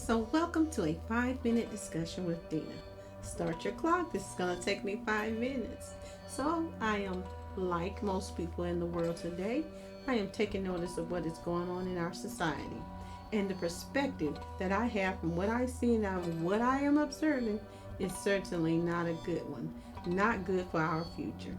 So, welcome to a 5 minute discussion with Dena. Start your clock. This is going to take me 5 minutes. So, I am like most people in the world today. I am taking notice of what is going on in our society. And the perspective that I have from what I see now and what I am observing is certainly not a good one. Not good for our future.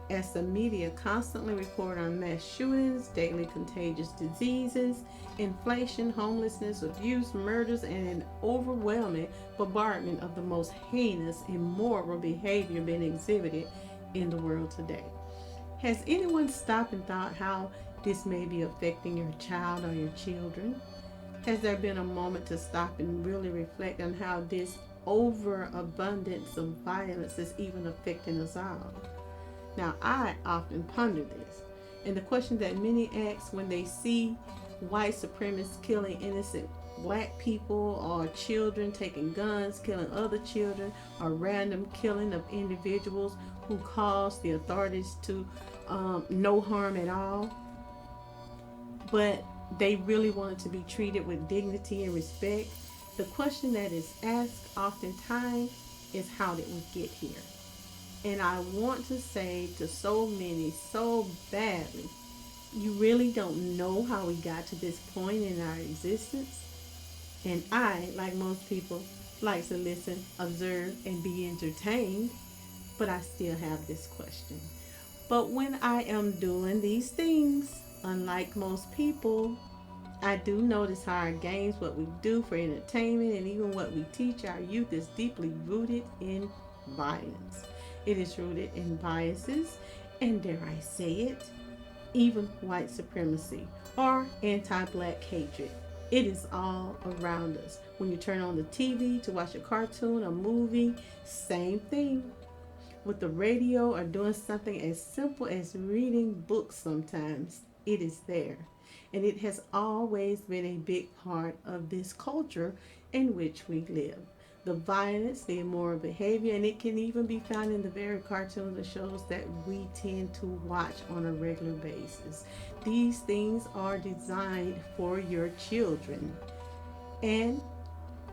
As the media constantly report on mass shootings, daily contagious diseases, inflation, homelessness, abuse, murders, and an overwhelming bombardment of the most heinous, immoral behavior being exhibited in the world today. Has anyone stopped and thought how this may be affecting your child or your children? Has there been a moment to stop and really reflect on how this overabundance of violence is even affecting us all? Now, I often ponder this, and the question that many ask when they see white supremacists killing innocent black people or children, taking guns, killing other children, or random killing of individuals who cause the authorities to no harm at all, but they really wanted to be treated with dignity and respect. The question that is asked oftentimes is, how did we get here? And I want to say to so many so badly, you really don't know how we got to this point in our existence. And I, like most people, like to listen, observe, and be entertained, but I still have this question. But when I am doing these things, unlike most people, I do notice how our games, what we do for entertainment, and even what we teach our youth is deeply rooted in violence. It is rooted in biases, and dare I say it, even white supremacy or anti black hatred. It is all around us. When you turn on the TV to watch a cartoon, a movie, same thing. With the radio or doing something as simple as reading books, sometimes it is there. And it has always been a big part of this culture in which we live. The violence, the immoral behavior, and it can even be found in the very cartoons and shows that we tend to watch on a regular basis. These things are designed for your children, and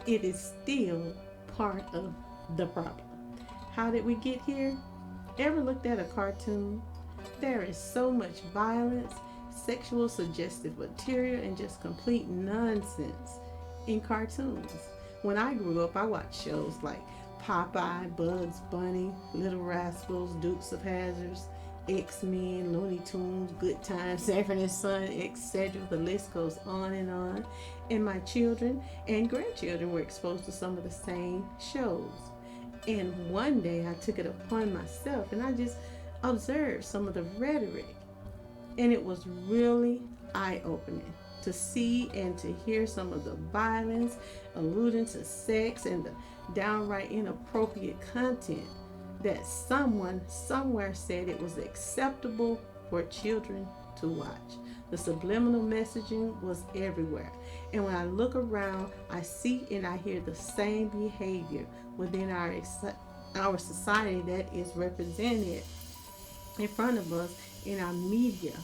it is still part of the problem. How did we get here? Ever looked at a cartoon? There is so much violence, sexual suggestive material, and just complete nonsense in cartoons. When I grew up, I watched shows like Popeye, Bugs Bunny, Little Rascals, Dukes of Hazzards, X-Men, Looney Tunes, Good Times, Sanford and Son, etc. The list goes on and on. And my children and grandchildren were exposed to some of the same shows. And one day I took it upon myself and I just observed some of the rhetoric. And it was really eye opening to see and to hear some of the violence alluding to sex and the downright inappropriate content that someone somewhere said it was acceptable for children to watch. The subliminal messaging was everywhere. And when I look around, I see and I hear the same behavior within our society that is represented in front of us in our media.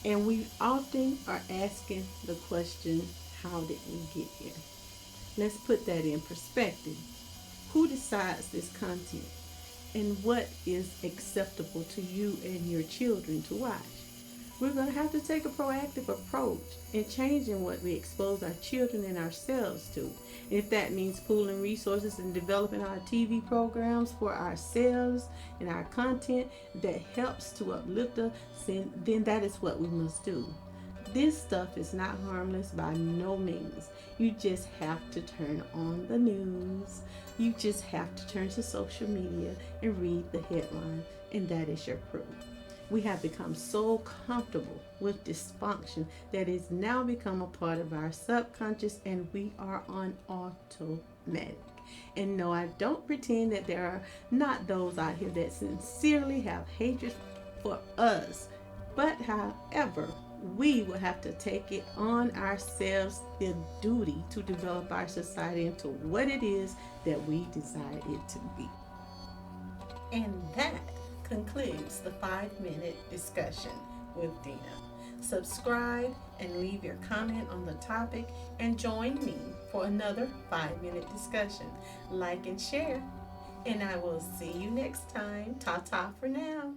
And we often are asking the question, how did we get here? Let's put that in perspective. Who decides this content? And what is acceptable to you and your children to watch? We're going to have to take a proactive approach in changing what we expose our children and ourselves to. If that means pooling resources and developing our TV programs for ourselves and our content that helps to uplift us, then that is what we must do. This stuff is not harmless by no means. You just have to turn on the news. You just have to turn to social media and read the headline, and that is your proof. We have become so comfortable with dysfunction that it's now become a part of our subconscious and we are on automatic. And no, I don't pretend that there are not those out here that sincerely have hatred for us. But however, we will have to take it on ourselves, the duty to develop our society into what it is that we desire it to be. And that concludes the 5 minute discussion with Dena. Subscribe and leave your comment on the topic and join me for another 5-minute discussion. Like and share. And I will see you next time. Ta ta for now.